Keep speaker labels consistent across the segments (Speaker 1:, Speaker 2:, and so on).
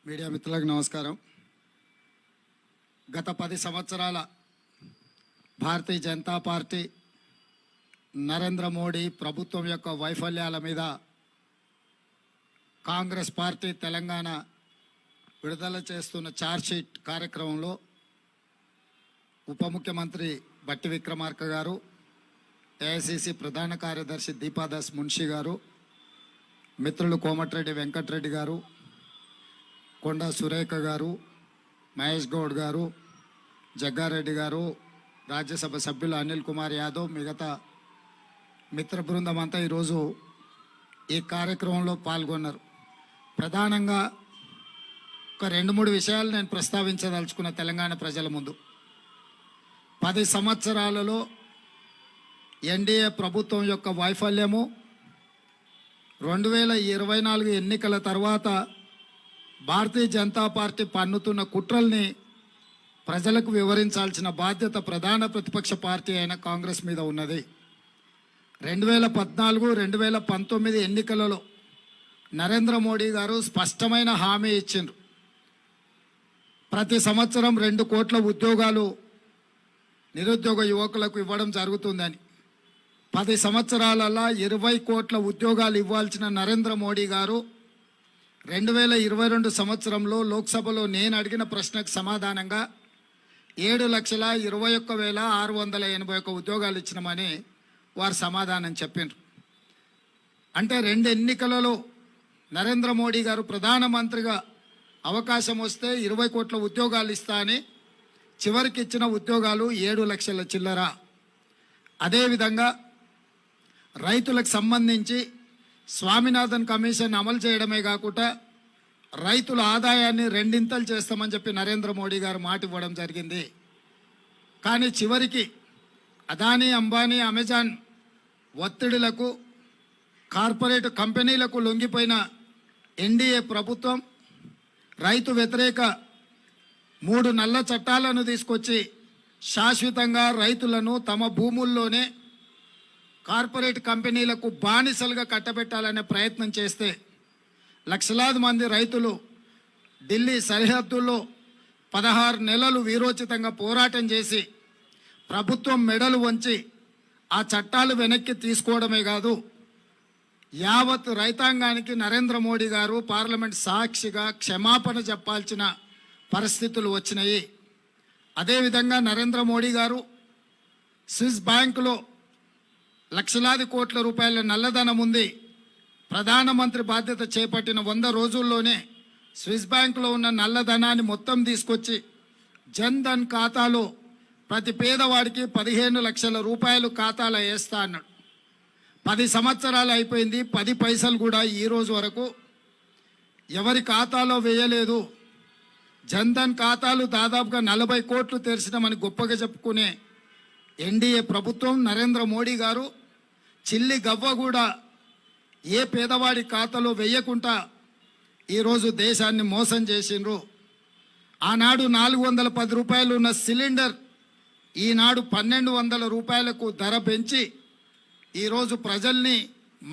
Speaker 1: Media మిత్రులకు నమస్కారం. గత 10 సంవత్సరాల భారతీయ జనతా పార్టీ నరేంద్ర మోడీ ప్రభుత్వం యొక్క వైఫల్యాల మీద కాంగ్రెస్ పార్టీ తెలంగాణ విడుదల చేస్తున్న ఛార్జ్షీట్ కార్యక్రమంలో ఉప ముఖ్యమంత్రి బట్టి విక్రమార్క గారు, ఏఐసిసి ప్రధాన కార్యదర్శి దీపాదాస్ మున్షి గారు, మిత్రులు కోమటిరెడ్డి వెంకటరెడ్డి గారు, కొండా సురేఖ గారు, మహేష్ గౌడ్ గారు, జగ్గారెడ్డి గారు, రాజ్యసభ సభ్యులు అనిల్ కుమార్ యాదవ్, మిగతా మిత్ర బృందం అంతా ఈరోజు ఈ కార్యక్రమంలో పాల్గొన్నారు. ప్రధానంగా ఒక 2-3 విషయాలు నేను ప్రస్తావించదలుచుకున్న తెలంగాణ ప్రజల ముందు. 10 సంవత్సరాలలో ఎన్డీఏ ప్రభుత్వం యొక్క వైఫల్యము, 2024 ఎన్నికల తర్వాత భారతీయ జనతా పార్టీ పన్నుతున్న కుట్రల్ని ప్రజలకు వివరించాల్సిన బాధ్యత ప్రధాన ప్రతిపక్ష పార్టీ అయిన కాంగ్రెస్ మీద ఉన్నది. 2014, 2019 ఎన్నికలలో నరేంద్ర మోడీ గారు స్పష్టమైన హామీ ఇచ్చిండ్రు. ప్రతి సంవత్సరం 2 కోట్ల ఉద్యోగాలు నిరుద్యోగ యువకులకు ఇవ్వడం జరుగుతుందని. 10 సంవత్సరాలలో 20 కోట్ల ఉద్యోగాలు ఇవ్వాల్సిన నరేంద్ర మోడీ గారు 2022 సంవత్సరంలో లోక్సభలో నేను అడిగిన ప్రశ్నకు సమాధానంగా 7,21,681 ఉద్యోగాలు ఇచ్చినామని వారు సమాధానం చెప్పిండ్రు. అంటే 2 ఎన్నికలలో నరేంద్ర మోడీ గారు ప్రధానమంత్రిగా అవకాశం వస్తే 20 కోట్ల ఉద్యోగాలు ఇస్తా అని చివరికి ఇచ్చిన ఉద్యోగాలు 7 లక్షల చిల్లర. అదేవిధంగా రైతులకు సంబంధించి స్వామినాథన్ కమిషన్ అమలు చేయడమే కాకుండా రైతుల ఆదాయాన్ని 2 చేస్తామని చెప్పి నరేంద్ర మోడీ గారు మాట ఇవ్వడం జరిగింది. కానీ చివరికి అదానీ, అంబానీ, అమెజాన్ ఒత్తిడిలకు, కార్పొరేట్ కంపెనీలకు లొంగిపోయిన ఎన్డీఏ ప్రభుత్వం రైతు వ్యతిరేక 3 నల్ల చట్టాలను తీసుకొచ్చి శాశ్వతంగా రైతులను తమ భూముల్లోనే కార్పొరేట్ కంపెనీలకు బానిసలుగా కట్టబెట్టాలనే ప్రయత్నం చేస్తే లక్షలాది మంది రైతులు ఢిల్లీ సరిహద్దుల్లో 16 నెలలు వీరోచితంగా పోరాటం చేసి ప్రభుత్వం మెడలు వంచి ఆ చట్టాలు వెనక్కి తీసుకోవడమే కాదు, యావత్ రైతాంగానికి నరేంద్ర మోడీ గారు పార్లమెంట్ సాక్షిగా క్షమాపణ చెప్పాల్సిన పరిస్థితులు వచ్చినాయి. అదేవిధంగా నరేంద్ర మోడీ గారు స్విస్ బ్యాంకులో లక్షలాది కోట్ల రూపాయల నల్లధనం ఉంది. ప్రధానమంత్రి బాధ్యత చేపట్టిన 100 రోజుల్లోనే స్విస్ బ్యాంకులో ఉన్న నల్లధనాన్ని మొత్తం తీసుకొచ్చి జన్ ధన్ ఖాతాలో ప్రతి పేదవాడికి 15 లక్షల రూపాయలు ఖాతాలో వేస్తా అన్నాడు. 10 సంవత్సరాలు అయిపోయింది, 10 పైసలు కూడా ఈ రోజు వరకు ఎవరి ఖాతాలో వేయలేదు. జన్ ధన్ ఖాతాలు దాదాపుగా 40 కోట్లు తెరిచినామని గొప్పగా చెప్పుకునే ఎన్డీఏ ప్రభుత్వం, నరేంద్ర మోడీ గారు చిల్లి గవ్వ కూడా ఏ పేదవాడి ఖాతాలో వేయకుండా ఈరోజు దేశాన్ని మోసం చేసిండ్రు. ఆనాడు 410 రూపాయలు ఉన్న సిలిండర్ ఈనాడు 1,200 రూపాయలకు ధర పెంచి ఈరోజు ప్రజల్ని,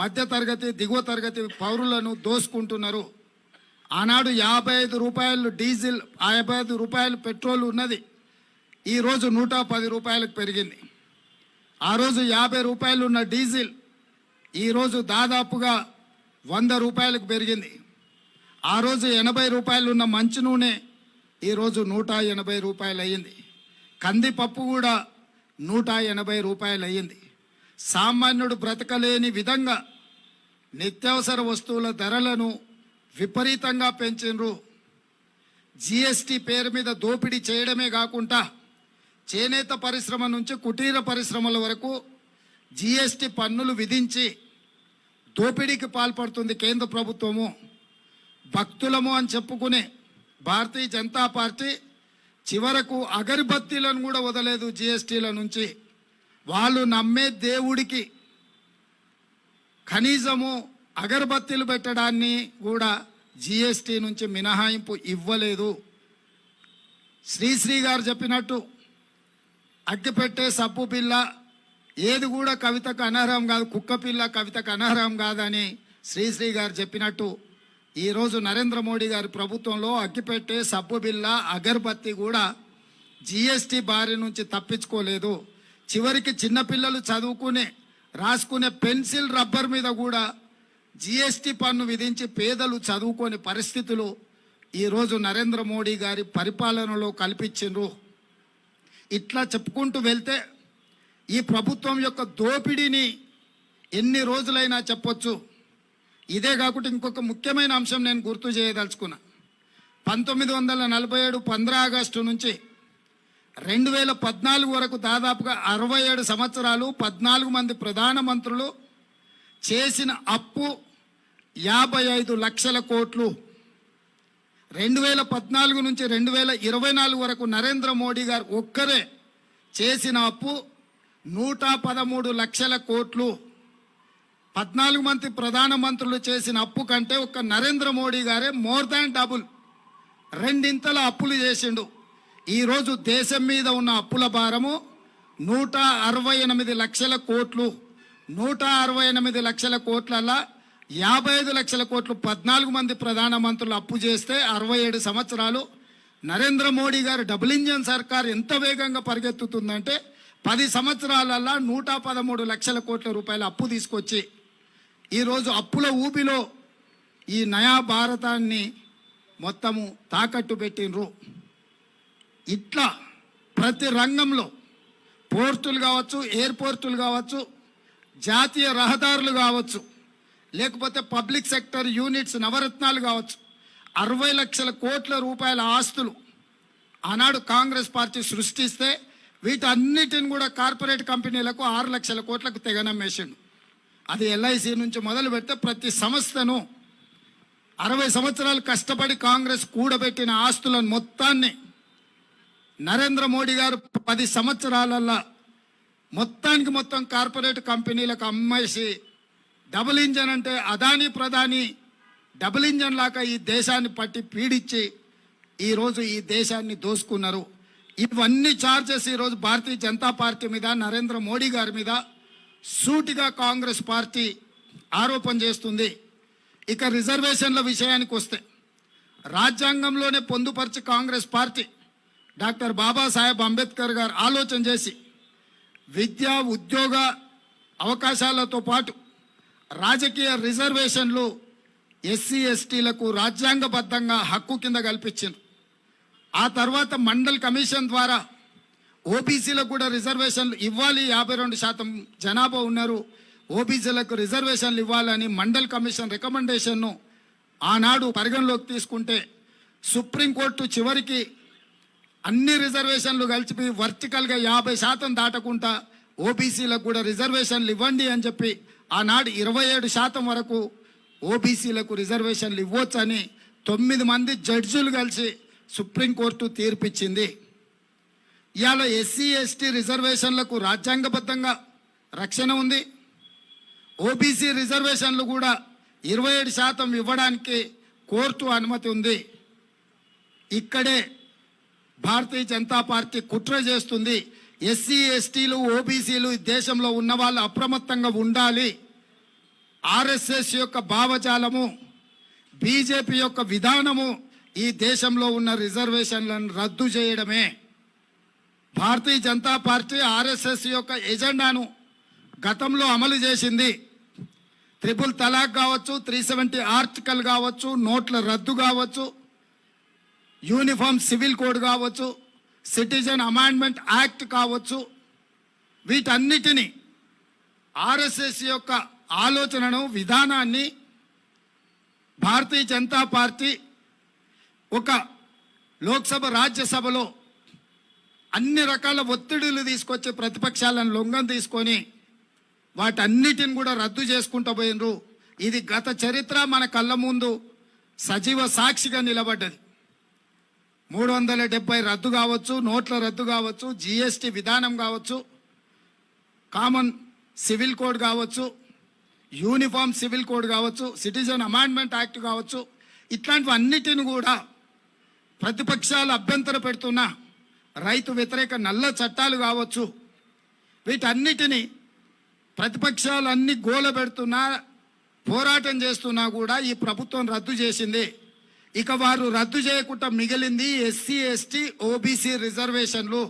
Speaker 1: మధ్యతరగతి, దిగువ తరగతి పౌరులను దోసుకుంటున్నారు. ఆనాడు 55 రూపాయలు డీజిల్, 55 రూపాయలు పెట్రోల్ ఉన్నది, ఈరోజు 110 రూపాయలకు పెరిగింది. ఆ రోజు 50 రూపాయలు ఉన్న డీజిల్ ఈరోజు దాదాపుగా 100 రూపాయలకు పెరిగింది. ఆ రోజు 80 రూపాయలు ఉన్న మంచి నూనె ఈరోజు 180 రూపాయలు అయ్యింది. కందిపప్పు కూడా 180 రూపాయలు అయ్యింది. సామాన్యుడు బ్రతకలేని విధంగా నిత్యావసర వస్తువుల ధరలను విపరీతంగా పెంచిండ్రు. జిఎస్టీ పేరు మీద దోపిడీ చేయడమే కాకుండా చేనేత పరిశ్రమ నుంచి కుటీర పరిశ్రమల వరకు జిఎస్టీ పన్నులు విధించి దోపిడీకి పాల్పడుతుంది కేంద్ర ప్రభుత్వము. భక్తులము అని చెప్పుకునే భారతీయ జనతా పార్టీ చివరకు అగరబత్తీలను కూడా వదలేదు జిఎస్టీల నుంచి. వాళ్ళు నమ్మే దేవుడికి కనీసము అగరబత్తీలు పెట్టడాన్ని కూడా జిఎస్టీ నుంచి మినహాయింపు ఇవ్వలేదు. శ్రీశ్రీ గారు చెప్పినట్టు అగ్గిపెట్టే సబ్బు పిల్ల ఏది కూడా కవితకు అనర్హం కాదు, కుక్క పిల్ల కవితకు అనర్హం కాదని శ్రీశ్రీ గారు చెప్పినట్టు ఈరోజు నరేంద్ర మోడీ గారి ప్రభుత్వంలో అగ్గిపెట్టే సబ్బు బిళ్ళ అగర్బత్తి కూడా జిఎస్టీ బారి నుంచి తప్పించుకోలేదు. చివరికి చిన్నపిల్లలు చదువుకునే రాసుకునే పెన్సిల్ రబ్బర్ మీద కూడా జిఎస్టీ పన్ను విధించి పేదలు చదువుకోని పరిస్థితులు ఈరోజు నరేంద్ర మోడీ గారి పరిపాలనలో కల్పించిండ్రు. ఇట్లా చెప్పుకుంటూ వెళ్తే ఈ ప్రభుత్వం యొక్క దోపిడీని ఎన్ని రోజులైనా చెప్పొచ్చు. ఇదే కాకుండా ఇంకొక ముఖ్యమైన అంశం నేను గుర్తు చేయదలుచుకున్నా. 1947 15 ఆగస్టు నుంచి 2014 వరకు దాదాపుగా 67 సంవత్సరాలు 14 మంది ప్రధానమంత్రులు చేసిన అప్పు 55 లక్షల కోట్లు. 2014 నుంచి 2024 వరకు నరేంద్ర మోడీ గారు ఒక్కరే చేసిన అప్పు 113 లక్షల కోట్లు. 14 మంది ప్రధానమంత్రులు చేసిన అప్పు కంటే ఒక్క నరేంద్ర మోడీ గారే మోర్ దాన్ డబుల్, రెండింతల అప్పులు చేసిండు. ఈరోజు దేశం మీద ఉన్న అప్పుల భారము 168 లక్షల కోట్లు. 168 లక్షల కోట్లల్లా 55 లక్షల కోట్లు 14 మంది ప్రధానమంత్రులు అప్పు చేస్తే 67 సంవత్సరాలు నరేంద్ర మోడీ గారు డబుల్ ఇంజన్ సర్కార్ ఎంత వేగంగా పరిగెత్తుతుందంటే 10 సంవత్సరాలల్లా 113 లక్షల కోట్ల రూపాయల అప్పు తీసుకొచ్చి ఈరోజు అప్పుల ఊబిలో ఈ నయా భారతాన్ని మొత్తము తాకట్టు పెట్టినరు. ఇట్లా ప్రతి రంగంలో పోర్టులు కావచ్చు, ఎయిర్పోర్టులు కావచ్చు, జాతీయ రహదారులు కావచ్చు, లేకపోతే పబ్లిక్ సెక్టర్ యూనిట్స్ నవరత్నాలు కావచ్చు, 60 లక్షల కోట్ల రూపాయల ఆస్తులు ఆనాడు కాంగ్రెస్ పార్టీ సృష్టిస్తే వీటన్నిటిని కూడా కార్పొరేట్ కంపెనీలకు 6 లక్షల కోట్లకు తెగనమ్మేసిండు. అది ఎల్ఐసి నుంచి మొదలు పెడితే ప్రతి సంస్థను 60 సంవత్సరాలు కష్టపడి కాంగ్రెస్ కూడబెట్టిన ఆస్తులను మొత్తాన్ని నరేంద్ర మోడీ గారు 10 సంవత్సరాలల్లా మొత్తానికి మొత్తం కార్పొరేట్ కంపెనీలకు అమ్మేసి డబుల్ ఇంజన్ అంటే అదానీ ప్రధాని డబుల్ ఇంజన్ లాగా ఈ దేశాన్ని పట్టి పీడించి ఈరోజు ఈ దేశాన్ని దోసుకున్నారు. ఇవన్నీ చార్జెస్ ఈరోజు భారతీయ జనతా పార్టీ మీద, నరేంద్ర మోడీ గారి మీద సూటిగా కాంగ్రెస్ పార్టీ ఆరోపణ చేస్తుంది. ఇక రిజర్వేషన్ల విషయానికి వస్తే రాజ్యాంగంలోనే పొందుపరిచి కాంగ్రెస్ పార్టీ డాక్టర్ బాబాసాహెబ్ అంబేద్కర్ గారు ఆలోచన చేసి విద్యా ఉద్యోగ అవకాశాలతో పాటు రాజకీయ రిజర్వేషన్లు ఎస్సీ ఎస్టీలకు రాజ్యాంగబద్ధంగా హక్కు కింద కల్పించింది. ఆ తర్వాత మండల్ కమిషన్ ద్వారా ఓబీసీలకు కూడా రిజర్వేషన్లు ఇవ్వాలి, 52% జనాభా ఉన్నారు, ఓబీసీలకు రిజర్వేషన్లు ఇవ్వాలని మండల్ కమిషన్ రికమెండేషన్ను ఆనాడు పరిగణలోకి తీసుకుంటే సుప్రీంకోర్టు చివరికి అన్ని రిజర్వేషన్లు కలిపి వర్టికల్గా 50% దాటకుండా ఓబీసీలకు కూడా రిజర్వేషన్లు ఇవ్వండి అని చెప్పి ఆనాడు 27% వరకు ఓబీసీలకు రిజర్వేషన్లు ఇవ్వచ్చని 9 మంది జడ్జిలు కలిసి సుప్రీంకోర్టు తీర్పిచ్చింది. ఇవాళ ఎస్సీ ఎస్టీ రిజర్వేషన్లకు రాజ్యాంగబద్ధంగా రక్షణ ఉంది. ఓబీసీ రిజర్వేషన్లు కూడా 27% ఇవ్వడానికి కోర్టు అనుమతి ఉంది. ఇక్కడే భారతీయ జనతా పార్టీ కుట్ర చేస్తుంది. ఎస్సీ ఎస్టీలు ఓబీసీలు ఈ దేశంలో ఉన్న వాళ్ళు అప్రమత్తంగా ఉండాలి. ఆర్ఎస్ఎస్ యొక్క భావజాలము, బీజేపీ యొక్క విధానము ఈ దేశంలో ఉన్న రిజర్వేషన్లను రద్దు చేయడమే. భారతీయ జనతా పార్టీ ఆర్ఎస్ఎస్ యొక్క ఎజెండాను గతంలో అమలు చేసింది. 3 తలాక్ కావచ్చు, 370 ఆర్టికల్ కావచ్చు, నోట్ల రద్దు కావచ్చు, యూనిఫామ్ సివిల్ కోడ్ కావచ్చు, సిటిజన్ అమెండ్మెంట్ యాక్ట్ కావచ్చు, వీటన్నిటినీ ఆర్ఎస్ఎస్ యొక్క ఆలోచనను విధానాన్ని భారతీయ జనతా పార్టీ ఒక లోక్సభ రాజ్యసభలో అన్ని రకాల ఒత్తిడులు తీసుకొచ్చి ప్రతిపక్షాలను లొంగం తీసుకొని వాటన్నిటిని కూడా రద్దు చేసుకుంటూ పోయినరు. ఇది గత చరిత్ర మన కళ్ళ ముందు సజీవ సాక్షిగా నిలబడ్డది. 370 రద్దు కావచ్చు, నోట్ల రద్దు కావచ్చు, జిఎస్టీ విధానం కావచ్చు, కామన్ సివిల్ కోడ్ కావచ్చు, యూనిఫామ్ సివిల్ కోడ్ కావచ్చు, సిటిజన్ అమెండ్మెంట్ యాక్ట్ కావచ్చు, ఇట్లాంటివన్నిటిని కూడా ప్రతిపక్షాలు అభ్యంతర పెడుతున్న రైతు వ్యతిరేక నల్ల చట్టాలు కావచ్చు, వీటన్నిటిని ప్రతిపక్షాలన్నీ గోల పెడుతున్నా పోరాటం చేస్తున్నా కూడా ఈ ప్రభుత్వం రద్దు చేసింది. ఇక వారు రద్దు చేయకుండా మిగిలింది ఎస్సీ ఎస్టీ ఓబీసీ రిజర్వేషన్లు.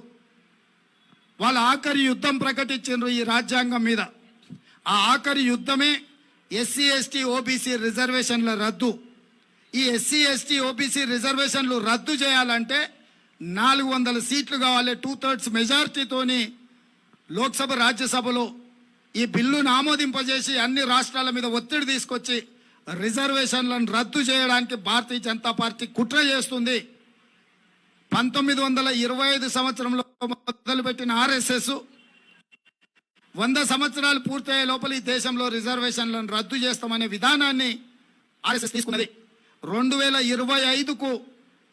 Speaker 1: వాళ్ళ ఆఖరి యుద్ధం ప్రకటించారు ఈ రాజ్యాంగం మీద. ఆ ఆఖరి యుద్ధమే ఎస్సీ ఎస్టీ ఓబీసీ రిజర్వేషన్ల రద్దు. ఈ ఎస్సీ ఎస్టీ ఓబీసీ రిజర్వేషన్లు రద్దు చేయాలంటే 400 సీట్లు కావాలి. 2/3 మెజార్టీతోని లోక్సభ రాజ్యసభలో ఈ బిల్లును ఆమోదింపజేసి అన్ని రాష్ట్రాల మీద ఒత్తిడి తీసుకొచ్చి రిజర్వేషన్లను రద్దు చేయడానికి భారతీయ జనతా పార్టీ కుట్ర చేస్తుంది. 1925 సంవత్సరంలో మొదలుపెట్టిన ఆర్ఎస్ఎస్ 100 సంవత్సరాలు పూర్తయ్యే లోపల ఈ దేశంలో రిజర్వేషన్లను రద్దు చేస్తామనే విధానాన్ని ఆర్ఎస్ఎస్ తీసుకున్నది. 2025కు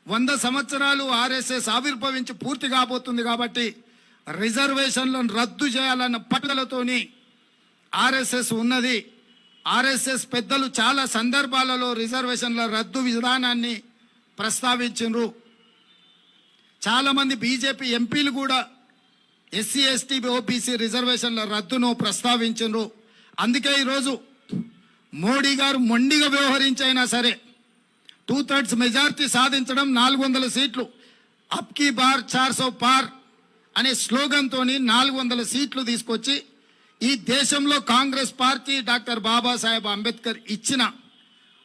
Speaker 1: 100 సంవత్సరాలు ఆర్ఎస్ఎస్ ఆవిర్భవించి పూర్తి కాబోతుంది. కాబట్టి రిజర్వేషన్లను రద్దు చేయాలన్న పట్టుదలతోని ఆర్ఎస్ఎస్ ఉన్నది. ఆర్ఎస్ఎస్ పెద్దలు చాలా సందర్భాలలో రిజర్వేషన్ల రద్దు విధానాన్ని ప్రస్తావించారు. చాలామంది బీజేపీ ఎంపీలు కూడా ఎస్సీ ఎస్టీ ఓబీసీ రిజర్వేషన్ల రద్దును ప్రస్తావించారు. అందుకే ఈరోజు మోడీ గారు మొండిగా వ్యవహరించైనా సరే 2/3 మెజార్టీ సాధించడం, 400 సీట్లు అప్ కీ బార్ 400 పార్ అనే స్లోగన్తోని 400 సీట్లు తీసుకొచ్చి ఈ దేశంలో కాంగ్రెస్ పార్టీ డాక్టర్ బాబాసాహెబ్ అంబేద్కర్ ఇచ్చిన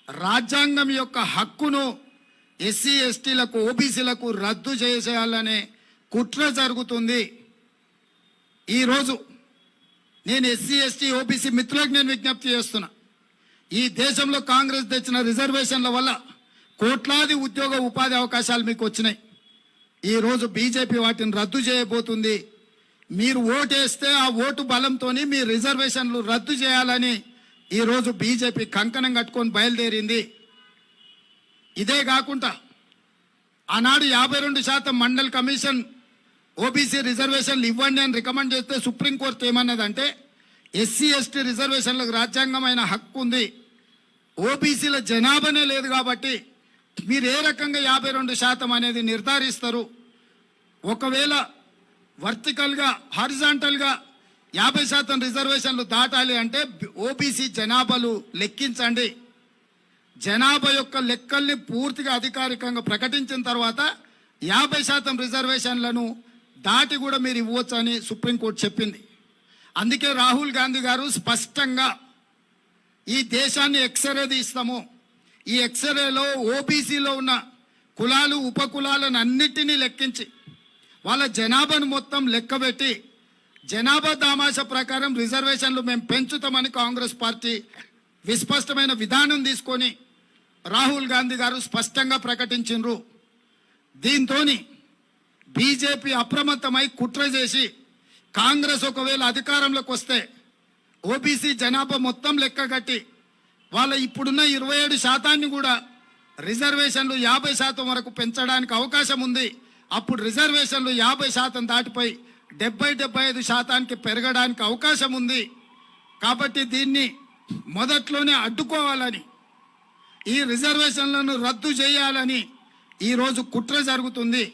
Speaker 1: రాజ్యాంగం యొక్క హక్కును ఎస్సీ ఎస్టీలకు ఓబీసీలకు రద్దు చేసేయాలనే కుట్ర జరుగుతుంది. ఈరోజు నేను ఎస్సీ ఎస్టీ ఓబీసీ మిత్రులకు నేను విజ్ఞప్తి చేస్తున్నా. ఈ దేశంలో కాంగ్రెస్ తెచ్చిన రిజర్వేషన్ల వల్ల కోట్లాది ఉద్యోగ ఉపాధి అవకాశాలు మీకు వచ్చినాయి. ఈరోజు బీజేపీ వాటిని రద్దు చేయబోతుంది. మీరు ఓటేస్తే ఆ ఓటు బలంతో మీ రిజర్వేషన్లు రద్దు చేయాలని ఈరోజు బీజేపీ కంకణం కట్టుకొని బయలుదేరింది. ఇదే కాకుండా ఆనాడు 52% మండల్ కమిషన్ ఓబీసీ రిజర్వేషన్లు ఇవ్వండి అని రికమెండ్ చేస్తే సుప్రీంకోర్టు ఏమన్నదంటే ఎస్సీ ఎస్టీ రిజర్వేషన్లకు రాజ్యాంగమైన హక్కు ఉంది, ఓబీసీల జనాభానే లేదు కాబట్టి మీరు ఏ రకంగా 52% అనేది నిర్ధారిస్తారు. ఒకవేళ వర్టికల్గా హారిజాంటల్గా 50% రిజర్వేషన్లు దాటాలి అంటే ఓబీసీ జనాభాలు లెక్కించండి. జనాభా యొక్క లెక్కల్ని పూర్తిగా అధికారికంగా ప్రకటించిన తర్వాత 50% రిజర్వేషన్లను దాటి కూడా మీరు ఇవ్వచ్చు అని సుప్రీంకోర్టు చెప్పింది. అందుకే రాహుల్ గాంధీ గారు స్పష్టంగా ఈ దేశాన్ని ఎక్స్రే తీస్తాము, ఈ ఎక్స్రేలో ఓబీసీలో ఉన్న కులాలు ఉపకులాలను అన్నిటినీ లెక్కించి వాళ్ళ జనాభాను మొత్తం లెక్కబెట్టి జనాభా దామాష ప్రకారం రిజర్వేషన్లు మేము పెంచుతామని కాంగ్రెస్ పార్టీ విస్పష్టమైన విధానం తీసుకొని రాహుల్ గాంధీ గారు స్పష్టంగా ప్రకటించారు. దీంతో బీజేపీ అప్రమత్తమై కుట్ర చేసి కాంగ్రెస్ ఒకవేళ అధికారంలోకి వస్తే ఓబీసీ జనాభా మొత్తం లెక్కగట్టి వాళ్ళ ఇప్పుడున్న 27% కూడా రిజర్వేషన్లు 50% వరకు పెంచడానికి అవకాశం ఉంది. అప్పుడు రిజర్వేషన్లు 50% దాటిపోయి 70-75% పెరగడానికి అవకాశం ఉంది. కాబట్టి దీన్ని మొదట్లోనే అడ్డుకోవాలని, ఈ రిజర్వేషన్లను రద్దు చేయాలని ఈరోజు కుట్ర జరుగుతుంది.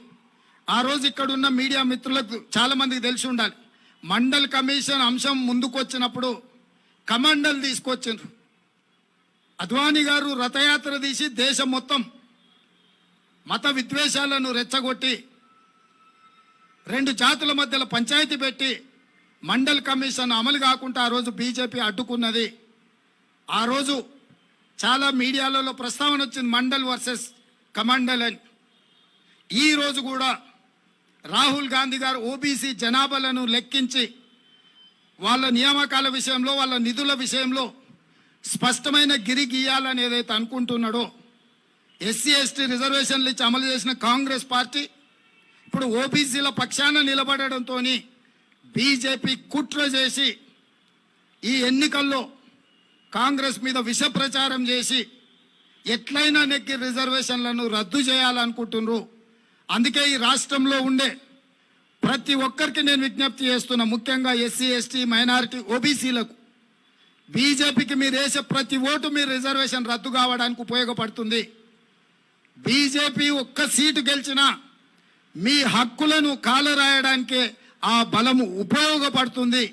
Speaker 1: ఆ రోజు ఇక్కడున్న మీడియా మిత్రులకు చాలామందికి తెలిసి ఉండాలి, మండల్ కమిషన్ అంశం ముందుకు వచ్చినప్పుడు కమండల్ తీసుకొచ్చిండ్రు. అద్వానీ గారు రథయాత్ర తీసి దేశం మొత్తం మత విద్వేషాలను రెచ్చగొట్టి 2 జాతుల మధ్యలో పంచాయతీ పెట్టి మండల్ కమిషన్ అమలు కాకుండా ఆ రోజు బీజేపీ అడ్డుకున్నది. ఆ రోజు చాలా మీడియాలలో ప్రస్తావన వచ్చింది మండల్ వర్సెస్ కమండల్ అని. ఈ రోజు కూడా రాహుల్ గాంధీ గారు ఓబీసీ జనాభాలను లెక్కించి వాళ్ళ నియామకాల విషయంలో వాళ్ళ నిధుల విషయంలో స్పష్టమైన గిరి గీయాలని ఏదైతే అనుకుంటున్నాడో, ఎస్సీ ఎస్టీ రిజర్వేషన్లు ఇచ్చి అమలు చేసిన కాంగ్రెస్ పార్టీ ఇప్పుడు ఓబీసీల పక్షాన నిలబడడంతో బీజేపీ కుట్ర చేసి ఈ ఎన్నికల్లో కాంగ్రెస్ మీద విష ప్రచారం చేసి ఎట్లయినా నెక్కి రిజర్వేషన్లను రద్దు చేయాలనుకుంటున్నారు. అందుకే ఈ రాష్ట్రంలో ఉండే ప్రతి ఒక్కరికి నేను విజ్ఞప్తి చేస్తున్నా, ముఖ్యంగా ఎస్సీ ఎస్టీ మైనారిటీ ఓబీసీలకు, బీజేపీకి మీరు వేసే ప్రతి ఓటు మీరు రిజర్వేషన్ రద్దు కావడానికి ఉపయోగపడుతుంది. బీజేపీ ఒక్క సీటు గెలిచినా మీ హక్కులను కాలరాయడానికే ఆ బలము ఉపయోగపడుతుంది.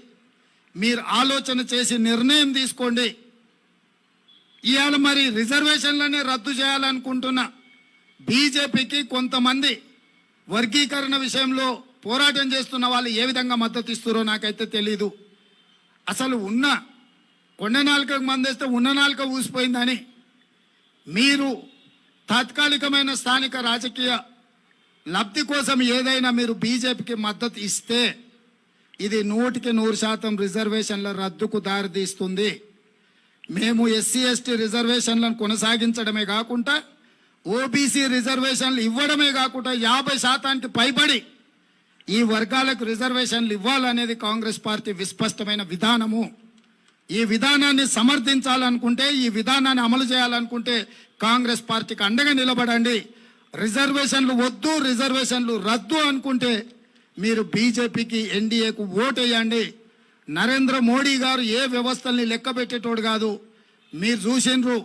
Speaker 1: మీరు ఆలోచన చేసి నిర్ణయం తీసుకోండి. ఇవాళ మరి రిజర్వేషన్లనే రద్దు చేయాలనుకుంటున్న బీజేపీకి కొంతమంది వర్గీకరణ విషయంలో పోరాటం చేస్తున్న వాళ్ళు ఏ విధంగా మద్దతు ఇస్తారో నాకైతే తెలీదు. అసలు ఉన్న కొండ నాలుకకు మందేస్తే ఉన్న నాలుక ఊసిపోయిందని మీరు తాత్కాలికమైన స్థానిక రాజకీయ లబ్ధి కోసం ఏదైనా మీరు బీజేపీకి మద్దతు ఇస్తే ఇది 100% రిజర్వేషన్ల రద్దుకు దారితీస్తుంది. మేము ఎస్సీ ఎస్టీ రిజర్వేషన్లను కొనసాగించడమే కాకుండా ఓబీసీ రిజర్వేషన్లు ఇవ్వడమే కాకుండా 50% పైబడి ఈ వర్గాలకు రిజర్వేషన్లు ఇవ్వాలనేది కాంగ్రెస్ పార్టీ విస్పష్టమైన విధానము. ఈ విధానాన్ని సమర్థించాలనుకుంటే, ఈ విధానాన్ని అమలు చేయాలనుకుంటే కాంగ్రెస్ పార్టీకి అండగా నిలబడండి. రిజర్వేషన్లు వద్దు, రిజర్వేషన్లు రద్దు అనుకుంటే మీరు బీజేపీకి ఎన్డీఏకు ఓటేయండి. నరేంద్ర మోడీ గారు ఏ వ్యవస్థల్ని లెక్క పెట్టేటోడు కాదు. మీరు చూసిండ్రు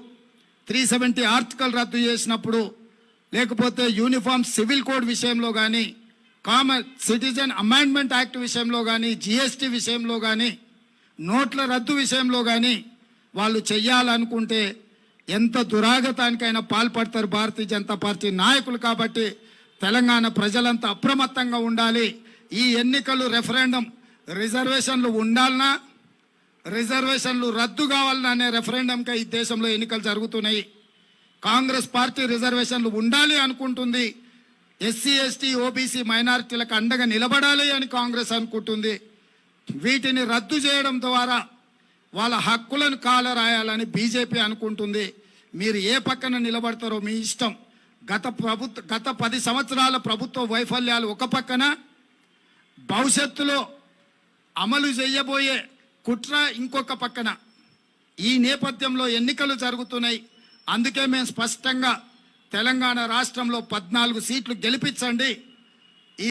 Speaker 1: 370 ఆర్టికల్ రద్దు చేసినప్పుడు, లేకపోతే యూనిఫామ్ సివిల్ కోడ్ విషయంలో కానీ, కామన్ సిటిజన్ అమెండ్మెంట్ యాక్ట్ విషయంలో కానీ, జిఎస్టీ విషయంలో కానీ, నోట్ల రద్దు విషయంలో కానీ వాళ్ళు చెయ్యాలనుకుంటే ఎంత దురాగతానికైనా పాల్పడతారు భారతీయ జనతా పార్టీ నాయకులు. కాబట్టి తెలంగాణ ప్రజలంతా అప్రమత్తంగా ఉండాలి. ఈ ఎన్నికలు రెఫరెండం రిజర్వేషన్లు ఉండాలన్నా, రిజర్వేషన్లు రద్దు కావాలన్నా అనే రెఫరెండంగా ఈ దేశంలో ఎన్నికలు జరుగుతున్నాయి. కాంగ్రెస్ పార్టీ రిజర్వేషన్లు ఉండాలి అనుకుంటుంది. ఎస్సీ ఎస్టీ ఓబీసీ మైనారిటీలకు అండగా నిలబడాలి అని కాంగ్రెస్ అనుకుంటుంది. వీటిని రద్దు చేయడం ద్వారా వాళ్ళ హక్కులను కాలరాయాలని బీజేపీ అనుకుంటుంది. మీరు ఏ పక్కన నిలబడతారో మీ ఇష్టం. గత 10 సంవత్సరాల ప్రభుత్వ వైఫల్యాలు ఒక పక్కన, భవిష్యత్తులో అమలు చేయబోయే కుట్ర ఇంకొక పక్కన. ఈ నేపథ్యంలో ఎన్నికలు జరుగుతున్నాయి. అందుకే మేము స్పష్టంగా తెలంగాణ రాష్ట్రంలో 14 సీట్లు గెలిపించండి,